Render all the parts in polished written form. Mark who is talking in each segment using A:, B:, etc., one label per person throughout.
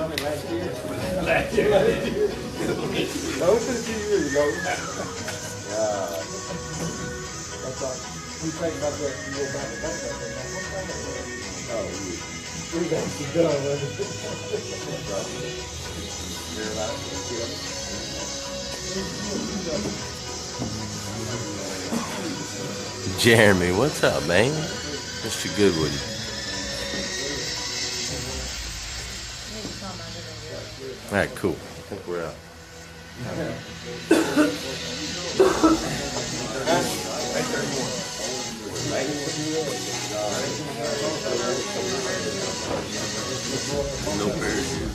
A: comment last year?
B: Last year.
A: Don't see you, no. That's all. We think about that. You go back and back that thing. Oh, we got some done with it.
C: Jeremy, what's up, man? Mr. Goodwood. All right, cool. I think we're out. No parachute.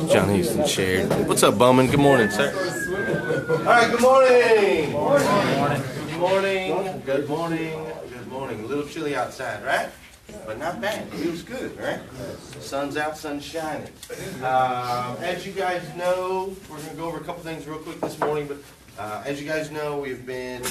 C: John Houston shared. What's up, Bowman? Good morning, sir. All right, good morning. Good morning. Good morning. Good morning. A little chilly outside, right? But not bad. It feels good, right? Sun's out, sun's shining. As you guys know, we're going to go over a couple things real quick this morning, but as you guys know, we've been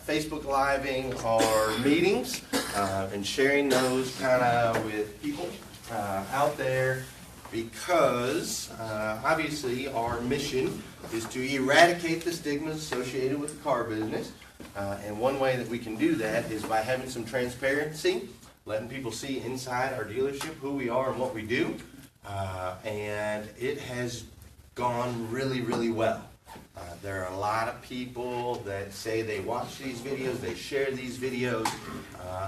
C: Facebook Living our meetings and sharing those kind of with people out there because obviously our mission is to eradicate the stigmas associated with the car business. And one way that we can do that is by having some transparency, letting people see inside our dealership who we are and what we do. And it has gone really, really well. There are a lot of people that say they watch these videos, they share these videos,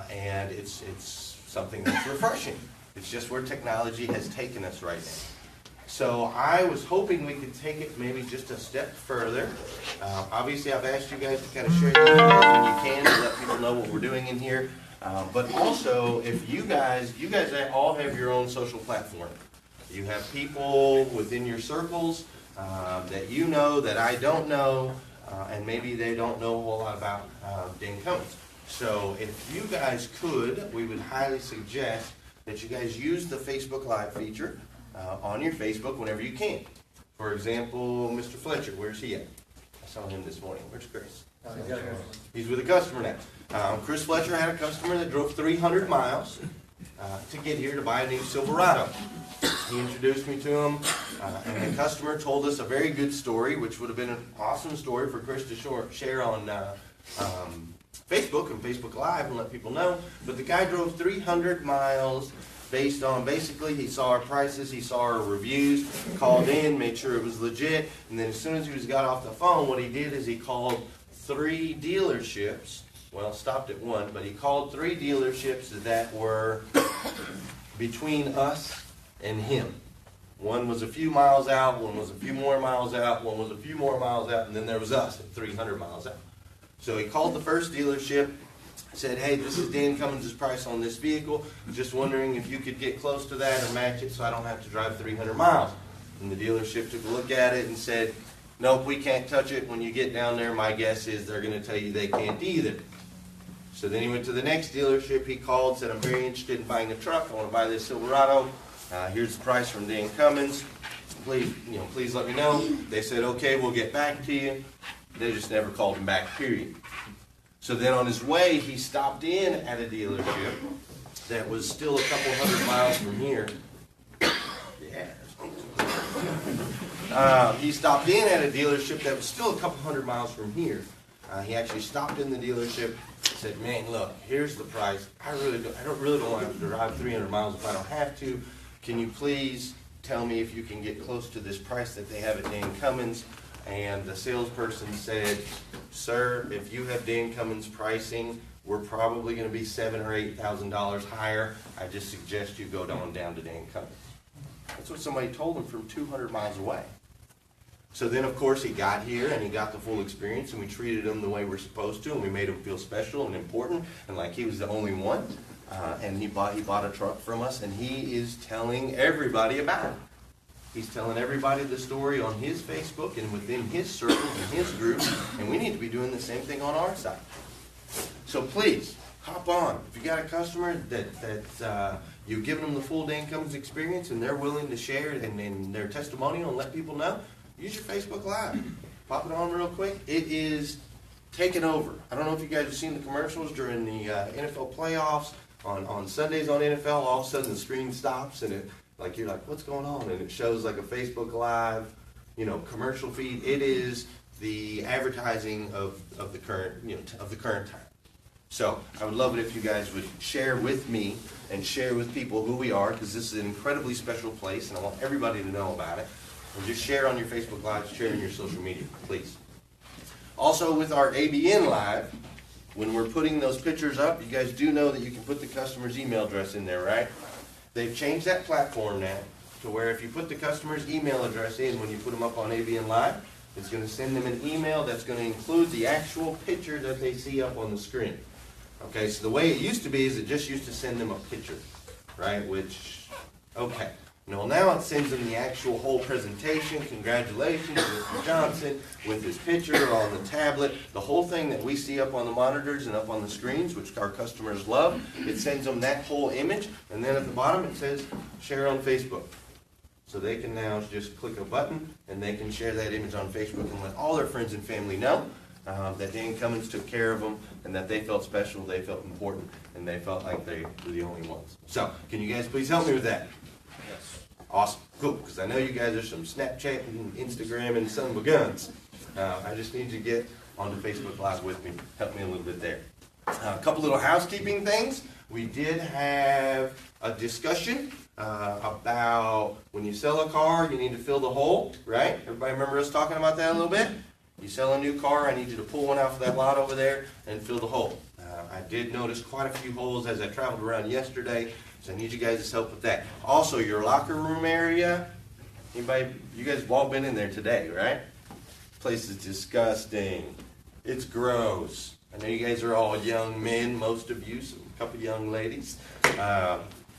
C: and it's something that's refreshing. It's just where technology has taken us right now. So I was hoping we could take it maybe just a step further. Obviously, I've asked you guys to kind of share these videos when you can to let people know what we're doing in here. But also, if you guys all have your own social platform. You have people within your circles that you know that I don't know, and maybe they don't know a whole lot about Dan Cummins. So if you guys could, we would highly suggest that you guys use the Facebook Live feature on your Facebook whenever you can. For example, Mr. Fletcher, where's he at? I saw him this morning. Where's Chris? He's with a customer now. Chris Fletcher had a customer that drove 300 miles to get here to buy a new Silverado. He introduced me to him, and the customer told us a very good story, which would have been an awesome story for Chris to share on Facebook and Facebook Live and let people know. But the guy drove 300 miles based on, basically, he saw our prices, he saw our reviews, called in, made sure it was legit, and then as soon as he got off the phone, what he did is he called 3 dealerships. Well, stopped at one, but he called 3 dealerships that were between us and him. One was a few miles out, one was a few more miles out, one was a few more miles out, and then there was us at 300 miles out. So he called the first dealership, said, hey, this is Dan Cummins' price on this vehicle. Just wondering if you could get close to that or match it so I don't have to drive 300 miles. And the dealership took a look at it and said, nope, we can't touch it. When you get down there, my guess is they're going to tell you they can't either. So then he went to the next dealership. He called, said, I'm very interested in buying a truck. I want to buy this Silverado. Here's the price from Dan Cummins. Please let me know. They said, okay, we'll get back to you. They just never called him back, period. So then on his way, he stopped in at a dealership that was still a couple hundred miles from here. He stopped in at a dealership that was still a couple hundred miles from here. He actually stopped in the dealership, said, man, look, here's the price. I don't really want to have to drive 300 miles if I don't have to. Can you please tell me if you can get close to this price that they have at Dan Cummins? And the salesperson said, sir, if you have Dan Cummins pricing, we're probably going to be $7,000 or $8,000 higher. I just suggest you go down to Dan Cummins. That's what somebody told him from 200 miles away. So then, of course, he got here and he got the full experience, and we treated him the way we're supposed to, and we made him feel special and important and like he was the only one. And he bought a truck from us, and he is telling everybody about it. He's telling everybody the story on his Facebook and within his circles and his group, and we need to be doing the same thing on our side. So please, hop on. If you got a customer that you've given them the full day incomes experience and they're willing to share it and their testimonial and let people know, use your Facebook Live. Pop it on real quick. It is taking over. I don't know if you guys have seen the commercials during the NFL playoffs. On Sundays on NFL, all of a sudden the screen stops and you're like, what's going on? And it shows like a Facebook Live, commercial feed. It is the advertising of the current, of the current time. So I would love it if you guys would share with me and share with people who we are, because this is an incredibly special place and I want everybody to know about it. And just share on your Facebook Live, share on your social media, please. Also with our ABN Live, when we're putting those pictures up, you guys do know that you can put the customer's email address in there, right? They've changed that platform now to where if you put the customer's email address in when you put them up on ABN Live, it's going to send them an email that's going to include the actual picture that they see up on the screen. Okay, so the way it used to be is it just used to send them a picture, right? Which, okay. No, now it sends them the actual whole presentation. Congratulations, Mr. Johnson, with his picture on the tablet. The whole thing that we see up on the monitors and up on the screens, which our customers love, it sends them that whole image. And then at the bottom it says, share on Facebook. So they can now just click a button and they can share that image on Facebook and let all their friends and family know that Dan Cummins took care of them and that they felt special, they felt important, and they felt like they were the only ones. So, can you guys please help me with that?
A: Yes.
C: Awesome. Cool. Because I know you guys are some Snapchat and Instagram and son of a guns. I just need you to get onto Facebook Live with me. Help me a little bit there. A couple little housekeeping things. We did have a discussion about when you sell a car, you need to fill the hole, right? Everybody remember us talking about that a little bit? You sell a new car, I need you to pull one off of that lot over there and fill the hole. I did notice quite a few holes as I traveled around yesterday, so I need you guys' help with that. Also, your locker room area, anybody, you guys have all been in there today, right? This place is disgusting. It's gross. I know you guys are all young men, most of you, so a couple young ladies.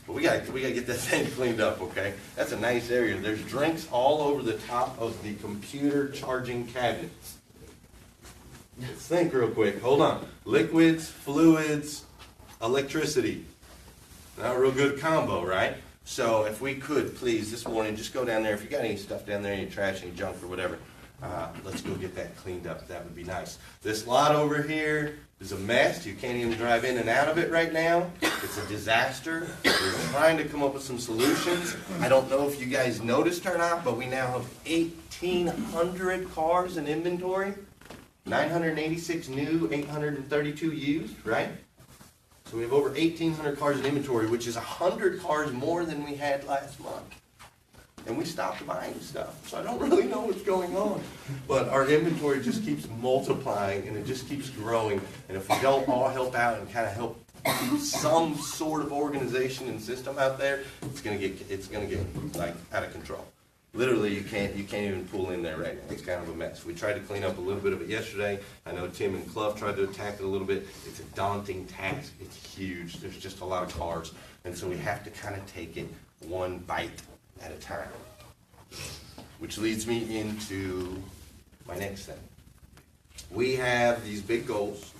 C: But we gotta get that thing cleaned up, okay? That's a nice area. There's drinks all over the top of the computer charging cabinets. Let's think real quick. Hold on. Liquids, fluids, electricity. Not a real good combo, right? So if we could, please, this morning, just go down there. If you got any stuff down there, any trash, any junk or whatever, let's go get that cleaned up. That would be nice. This lot over here is a mess. You can't even drive in and out of it right now. It's a disaster. We're trying to come up with some solutions. I don't know if you guys noticed or not, but we now have 1,800 cars in inventory. 986 new, 832 used, right? So we have over 1,800 cars in inventory, which is 100 cars more than we had last month. And we stopped buying stuff, so I don't really know what's going on. But our inventory just keeps multiplying, and it just keeps growing. And if we don't all help out and kind of help keep some sort of organization and system out there, it's gonna get like out of control. Literally, you can't even pull in there right now. It's kind of a mess. We tried to clean up a little bit of it yesterday. I know Tim and Clough tried to attack it a little bit. It's a daunting task. It's huge. There's just a lot of cars. And so we have to kind of take it one bite at a time. Which leads me into my next thing. We have these big goals.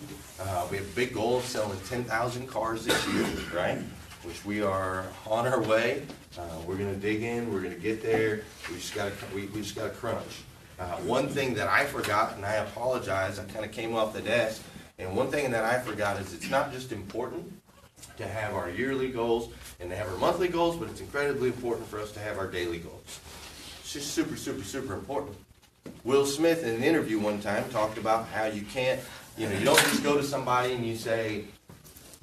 C: We have a big goal of selling 10,000 cars this year, right? Which we are on our way. We're gonna dig in, we're gonna get there. We just gotta crunch. One thing that I forgot, and I apologize, I kind of came off the desk, and one thing that I forgot is it's not just important to have our yearly goals and to have our monthly goals, but it's incredibly important for us to have our daily goals. It's just super, super, super important. Will Smith in an interview one time talked about how you can't, you don't just go to somebody and you say,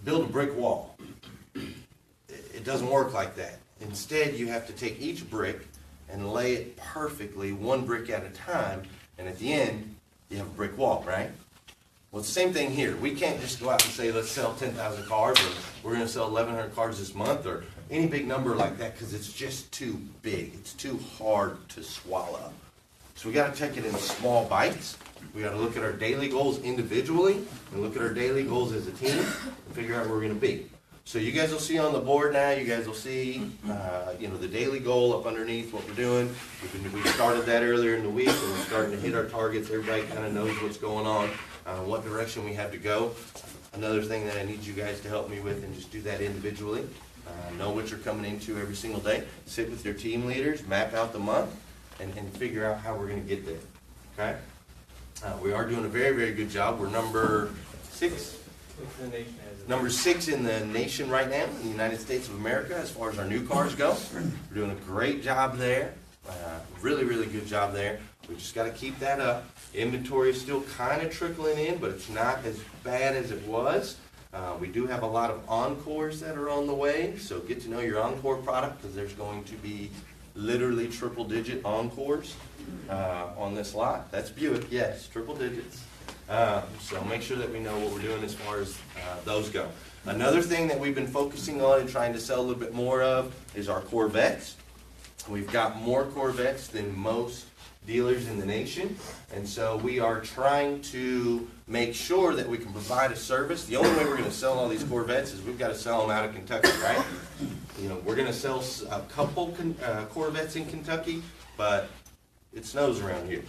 C: build a brick wall. It doesn't work like that. Instead, you have to take each brick and lay it perfectly, one brick at a time, and at the end, you have a brick wall, right? Well, it's the same thing here. We can't just go out and say, let's sell 10,000 cars, or we're going to sell 1,100 cars this month, or any big number like that, because it's just too big. It's too hard to swallow. So we got to take it in small bites. We got to look at our daily goals individually, and look at our daily goals as a team, and figure out where we're going to be. So you guys will see on the board now, you guys will see, the daily goal up underneath what we're doing. We started that earlier in the week, and we're starting to hit our targets. Everybody kind of knows what's going on, what direction we have to go. Another thing that I need you guys to help me with, and just do that individually, know what you're coming into every single day, sit with your team leaders, map out the month, and figure out how we're going to get there, okay? We are doing a very, very good job. We're number 6 in the nation right now, in the United States of America, as far as our new cars go. We're doing a great job there. Really, really good job there. We just got to keep that up. Inventory is still kind of trickling in, but it's not as bad as it was. We do have a lot of Encores that are on the way, so get to know your Encore product, because there's going to be literally triple-digit Encores on this lot. That's Buick, yes, triple digits. So make sure that we know what we're doing as far as those go. Another thing that we've been focusing on and trying to sell a little bit more of is our Corvettes. We've got more Corvettes than most dealers in the nation, and so we are trying to make sure that we can provide a service. The only way we're going to sell all these Corvettes is we've got to sell them out of Kentucky, right? You know, we're going to sell a couple Corvettes in Kentucky, but it snows around here.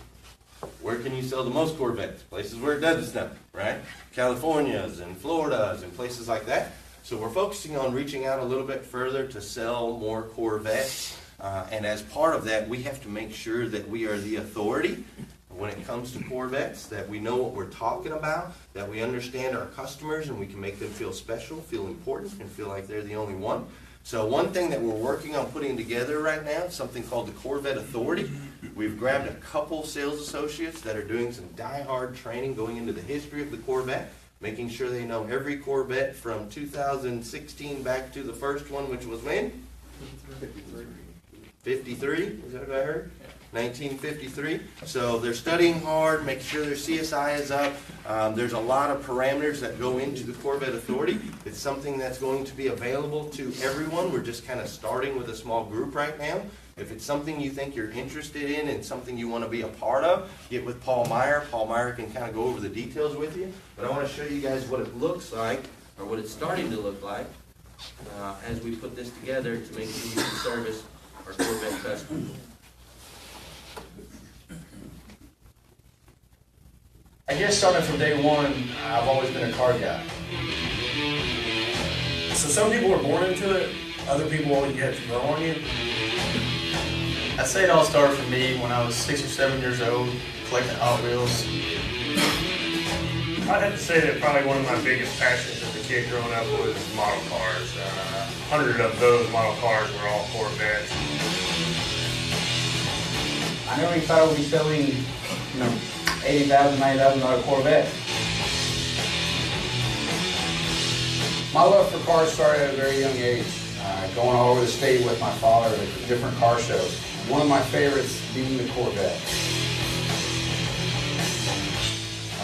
C: Where can you sell the most Corvettes? Places where it doesn't snow, right? Californias and Floridas and places like that. So we're focusing on reaching out a little bit further to sell more Corvettes. And as part of that, we have to make sure that we are the authority when it comes to Corvettes, that we know what we're talking about, that we understand our customers, and we can make them feel special, feel important, and feel like they're the only one. So one thing that we're working on putting together right now is something called the Corvette Authority. We've grabbed a couple sales associates that are doing some die-hard training going into the history of the Corvette, making sure they know every Corvette from 2016 back to the first one, which was when? 53, is that what I heard? 1953. So they're studying hard, making sure their CSI is up. There's a lot of parameters that go into the Corvette Authority. It's something that's going to be available to everyone. We're just kind of starting with a small group right now. If it's something you think you're interested in and something you want to be a part of, get with Paul Meyer. Paul Meyer can kind of go over the details with you. But I want to show you guys what it looks like, or what it's starting to look like, as we put this together to make sure we can service our Corvette customers.
B: I guess starting from day one, I've always been a car guy. So some people were born into it, other people you have to grow on you.
D: I'd say it all started for me when I was 6 or 7 years old, collecting Hot Wheels.
E: I'd have to say that probably one of my biggest passions as a kid growing up was model cars. 100 of those model cars were all Corvettes.
F: I never even thought I would be selling, $80,000, $90,000 Corvette. My love for cars started at a very young age, going all over the state with my father to different car shows. One of my favorites being the Corvette.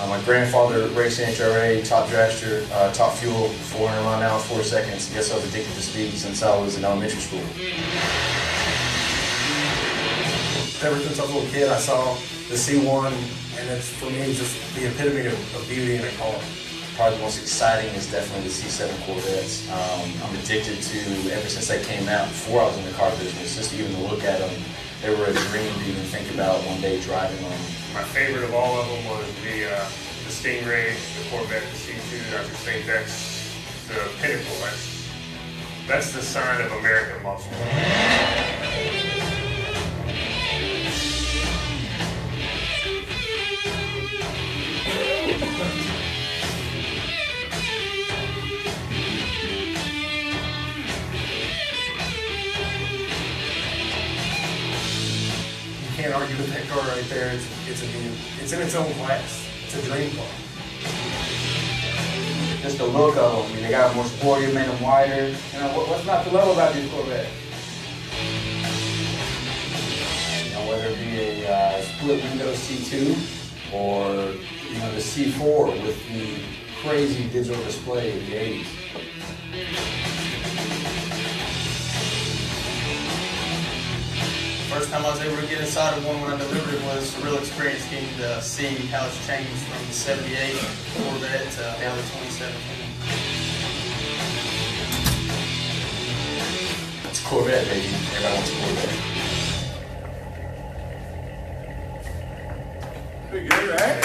B: My grandfather raced NHRA, top dragster, top fuel, 400 mile an hour, 4 seconds. Guess I was addicted to speed since I was in elementary school. Ever since I was a little kid, I saw the C1, and it's, for me, just the epitome of beauty in a car. Probably the most exciting is definitely the C7 Corvettes. I'm addicted to, ever since they came out, before I was in the car business, just even to look at them, they were a dream to even think about one day driving on them.
E: My favorite of all of them was the Stingray, the Corvette, the C2. I just think that's the pinnacle. That's the sign of American muscle.
B: Can't argue with that car right there. It's in its own class. It's a dream car.
F: Just the look of them. They got more sporty, made them wider. What's not to love about these Corvettes? Whether it be a split window C2 or the C4 with the crazy digital display of the 80s.
D: First time I was able to get inside of one when I delivered it was a real experience getting to see how it's changed from the 78 Corvette to now the 2017.
B: It's a Corvette, baby. Everybody wants a Corvette.
C: Pretty good, right?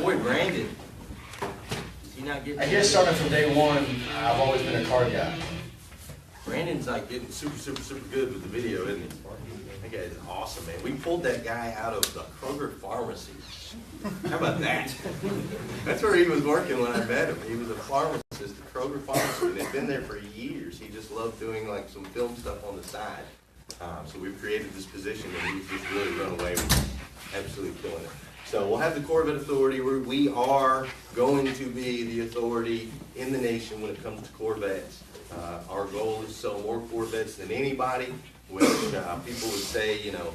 C: boy Brandon. Is he not getting?
D: I guess starting from day one, I've always been a card guy.
C: Brandon's like getting super good with the video, isn't he? That guy is awesome, man. We pulled that guy out of the Kroger pharmacy. How about that? That's where he was working when I met him. He was a pharmacist at Kroger Pharmacy, and had been there for years. He just loved doing like some film stuff on the side. So we've created this position, and he's just really run away with it. Absolutely killing it. So we'll have the Corvette Authority. We are going to be the authority in the nation when it comes to Corvettes. Our goal is to sell more Corvettes than anybody, which people would say, you know,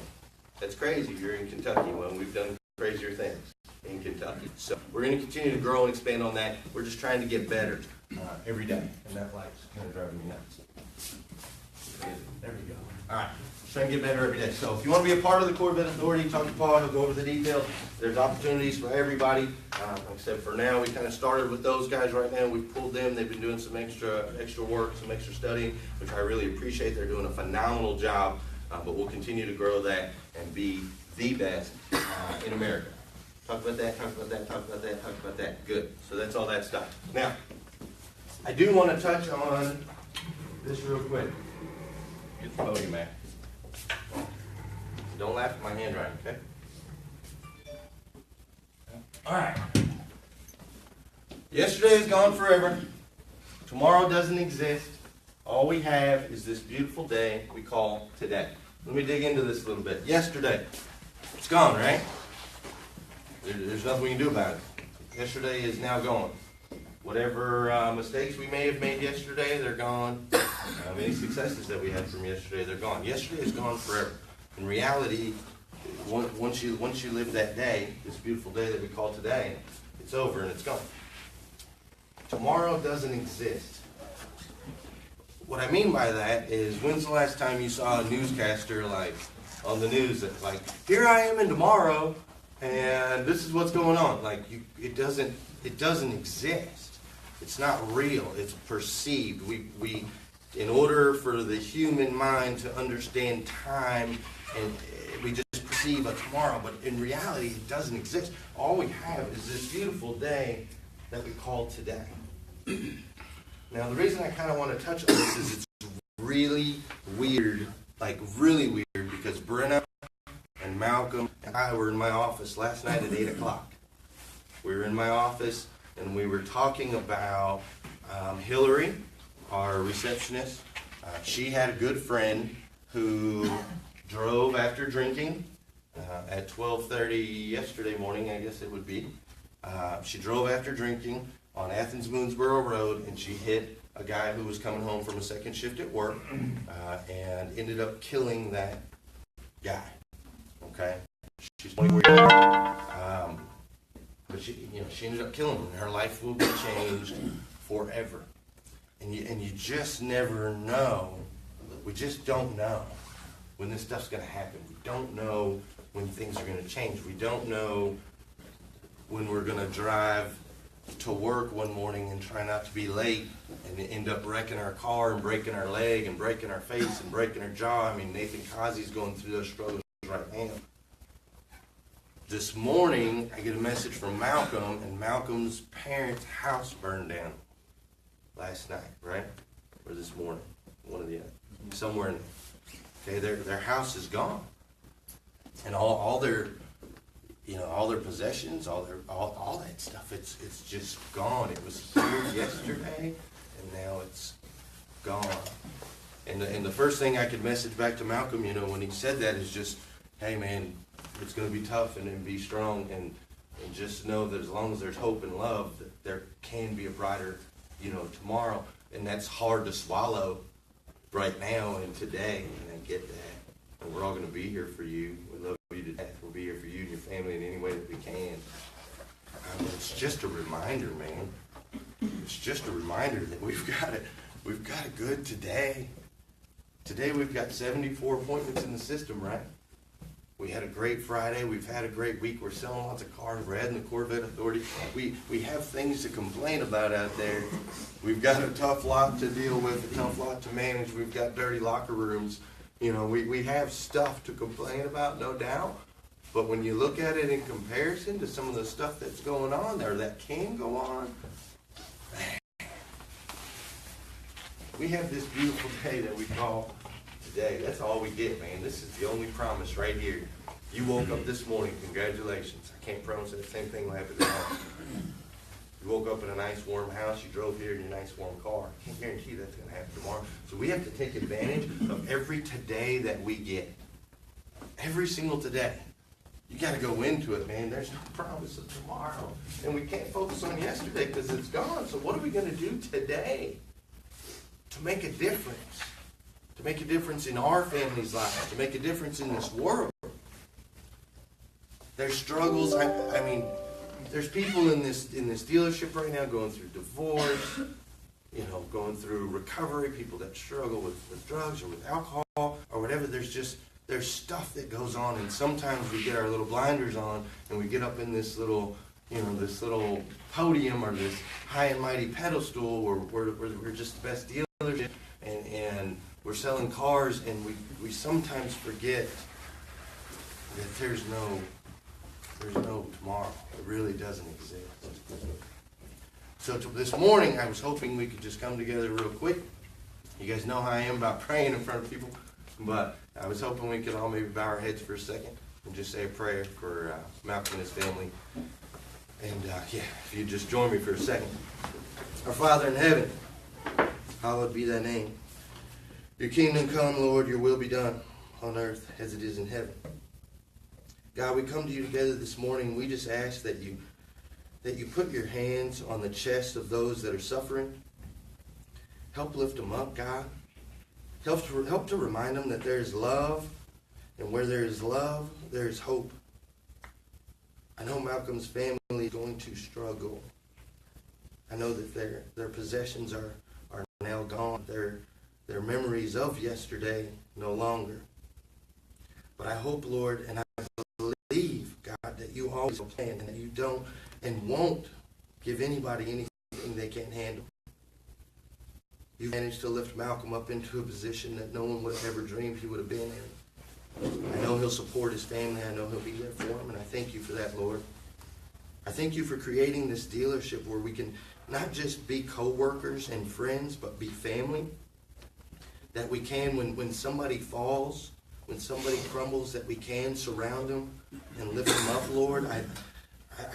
C: that's crazy. You're in Kentucky. Well, we've done crazier things in Kentucky. So we're going to continue to grow and expand on that. We're just trying to get better every day. And that light's kind of driving me nuts. There we go. All right. Trying to get better every day. So if you want to be a part of the Corvette Authority, talk to Paul. He'll go over the details. There's opportunities for everybody. Like I said, for now, we kind of started with those guys right now. We've pulled them. They've been doing some extra work, some extra studying, which I really appreciate. They're doing a phenomenal job. But we'll continue to grow that and be the best in America. Talk about that, talk about that, talk about that, talk about that. Good. So that's all that stuff. Now, I do want to touch on this real quick. Get the podium, man. Don't laugh at my handwriting, okay? All right. Yesterday is gone forever. Tomorrow doesn't exist. All we have is this beautiful day we call today. Let me dig into this a little bit. Yesterday, it's gone, right? There's nothing we can do about it. Yesterday is now gone. Whatever mistakes we may have made yesterday, they're gone. Any successes that we had from yesterday, they're gone. Yesterday is gone forever. In reality, once you live that day, this beautiful day that we call today, it's over and it's gone. Tomorrow doesn't exist. What I mean by that is, when's the last time you saw a newscaster like on the news that like, here I am in tomorrow, and this is what's going on? Like, it doesn't exist. It's not real. It's perceived. We in order for the human mind to understand time, and we just perceive a tomorrow, but in reality, it doesn't exist. All we have is this beautiful day that we call today. Now, the reason I kind of want to touch on this is it's really weird, like really weird, because Brenna and Malcolm and I were in my office last night at 8 o'clock. We were in my office, and we were talking about Hillary, our receptionist. She had a good friend who drove after drinking at 12:30 yesterday morning, I guess it would be. She drove after drinking on Athens Moonsboro Road, and she hit a guy who was coming home from a second shift at work and ended up killing that guy. Okay? She's 20 years old. But she ended up killing him, and her life will be changed forever. And you just never know. We just don't know when this stuff's going to happen. We don't know when things are going to change. We don't know when we're going to drive to work one morning and try not to be late and end up wrecking our car and breaking our leg and breaking our face and breaking our jaw. I mean, Nathan Kazi's going through those struggles right now. This morning, I get a message from Malcolm, and Malcolm's parents' house burned down last night, right? Or this morning, one of the other, somewhere in there. Okay, their house is gone, and all their possessions, all that stuff, it's just gone. It was here yesterday, and now it's gone. And the first thing I could message back to Malcolm, when he said that, is just, hey man, it's going to be tough, and be strong, and just know that as long as there's hope and love, that there can be a brighter, tomorrow. And that's hard to swallow right now and today, and I get that. And we're all going to be here for you. We love you to death. We'll be here for you and your family in any way that we can. It's just a reminder, man. It's just a reminder that we've got a good today. Today we've got 74 appointments in the system, right? We had a great Friday. We've had a great week. We're selling lots of cars. We're adding the Corvette Authority. We have things to complain about out there. We've got a tough lot to deal with, a tough lot to manage. We've got dirty locker rooms. We have stuff to complain about, no doubt. But when you look at it in comparison to some of the stuff that's going on there, that can go on, we have this beautiful day that we call today. That's all we get, man. This is the only promise right here. You woke up this morning, congratulations. I can't promise that the same thing will happen tomorrow. You woke up in a nice warm house, you drove here in your nice warm car. I can't guarantee that's going to happen tomorrow. So we have to take advantage of every today that we get. Every single today. You got to go into it, man. There's no promise of tomorrow. And we can't focus on yesterday because it's gone. So what are we going to do today to make a difference? To make a difference in our family's lives, to make a difference in this world. There's struggles. I mean, there's people in this dealership right now going through divorce, you know, going through recovery, people that struggle with drugs or with alcohol or whatever. There's stuff that goes on, and sometimes we get our little blinders on and we get up in this little, you know, this little podium or this high and mighty pedestal where we're just the best dealers and we're selling cars, and we sometimes forget that there's no tomorrow. It really doesn't exist. So this morning, I was hoping we could just come together real quick. You guys know how I am about praying in front of people, but I was hoping we could all maybe bow our heads for a second and just say a prayer for Malcolm and his family. And if you just join me for a second. Our Father in heaven, hallowed be thy name. Your kingdom come, Lord, your will be done on earth as it is in heaven. God, we come to you together this morning. We just ask that you put your hands on the chest of those that are suffering. Help lift them up, God. Help to remind them that there is love, and where there is love, there is hope. I know Malcolm's family is going to struggle. I know that their possessions are now gone. Their memories of yesterday no longer. But I hope, Lord, and I believe, God, that you always plan and that you don't and won't give anybody anything they can't handle. You managed to lift Malcolm up into a position that no one would have ever dreamed he would have been in. I know he'll support his family. I know he'll be there for him, and I thank you for that, Lord. I thank you for creating this dealership where we can not just be co-workers and friends, but be family. That we can, when somebody falls, when somebody crumbles, that we can surround them and lift them up, Lord. I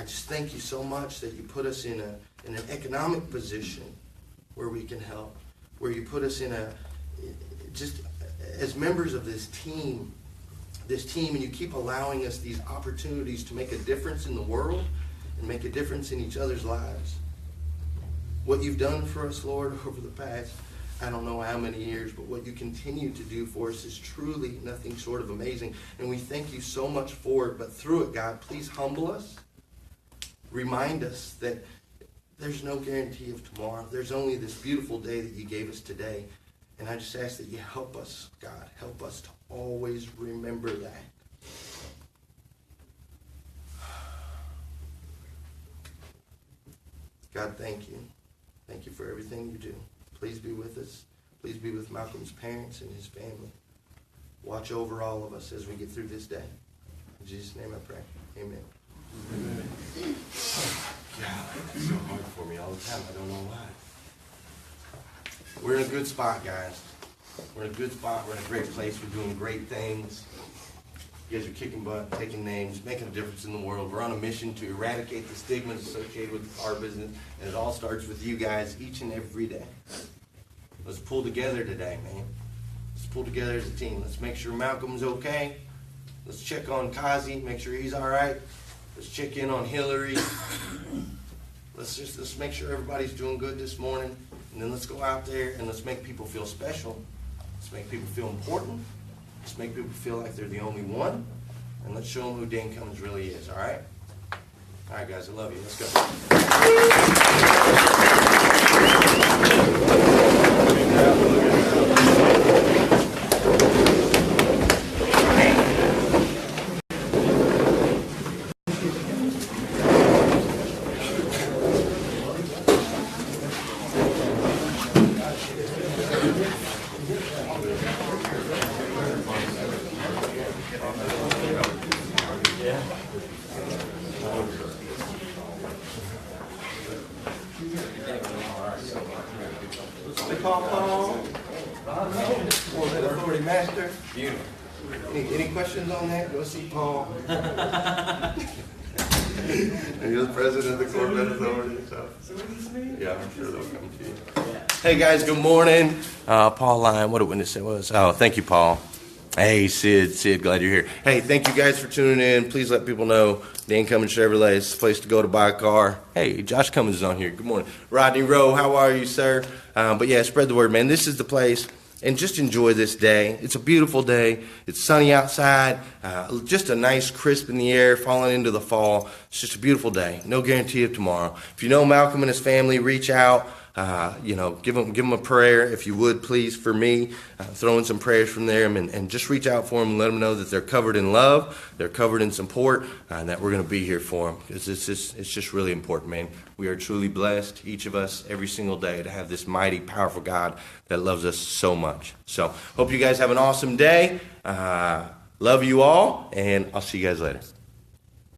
C: just thank you so much that you put us in an economic position where we can help, where you put us in just as members of this team, and you keep allowing us these opportunities to make a difference in the world and make a difference in each other's lives. What you've done for us, Lord, over the past, I don't know how many years, but what you continue to do for us is truly nothing short of amazing. And we thank you so much for it. But through it, God, please humble us. Remind us that there's no guarantee of tomorrow. There's only this beautiful day that you gave us today. And I just ask that you help us, God. Help us to always remember that. God, thank you. Thank you for everything you do. Please be with us. Please be with Malcolm's parents and his family. Watch over all of us as we get through this day. In Jesus' name I pray. Amen. Amen. God, it's so hard for me all the time. I don't know why. We're in a good spot, guys. We're in a good spot. We're in a great place. We're doing great things. You guys are kicking butt, taking names, making a difference in the world. We're on a mission to eradicate the stigmas associated with our business, and it all starts with you guys each and every day. Let's pull together today, man. Let's pull together as a team. Let's make sure Malcolm's okay. Let's check on Kazi, make sure he's all right. Let's check in on Hillary. Let's make sure everybody's doing good this morning, and then let's go out there and let's make people feel special. Let's make people feel important. Let's make people feel like they're the only one, and let's show them who Dan Cummins really is, all right? All right, guys, I love you. Let's go. They call Paul. The authority master. Beautiful. Any questions on that? Go see Paul. You're the president of the Corvette Authority. So. Yeah, I'm sure they'll come to you. Hey guys, good morning. Paul Lyon, what a witness it was. Oh, thank you, Paul. Hey, Sid, glad you're here. Hey, thank you guys for tuning in. Please let people know Dan Cummins Chevrolet is the place to go to buy a car. Hey, Josh Cummins is on here. Good morning. Rodney Rowe, how are you, sir? But yeah, spread the word, man. This is the place. And just enjoy this day. It's a beautiful day. It's sunny outside. Just a nice crisp in the air, falling into the fall. It's just a beautiful day. No guarantee of tomorrow. If you know Malcolm and his family, reach out. Give them a prayer, if you would, please, for me. Throw in some prayers from there, and just reach out for them and let them know that they're covered in love, they're covered in support, and that we're going to be here for them, because it's just really important, man. We are truly blessed, each of us, every single day, to have this mighty, powerful God that loves us so much. So, hope you guys have an awesome day. Love you all, and I'll see you guys later.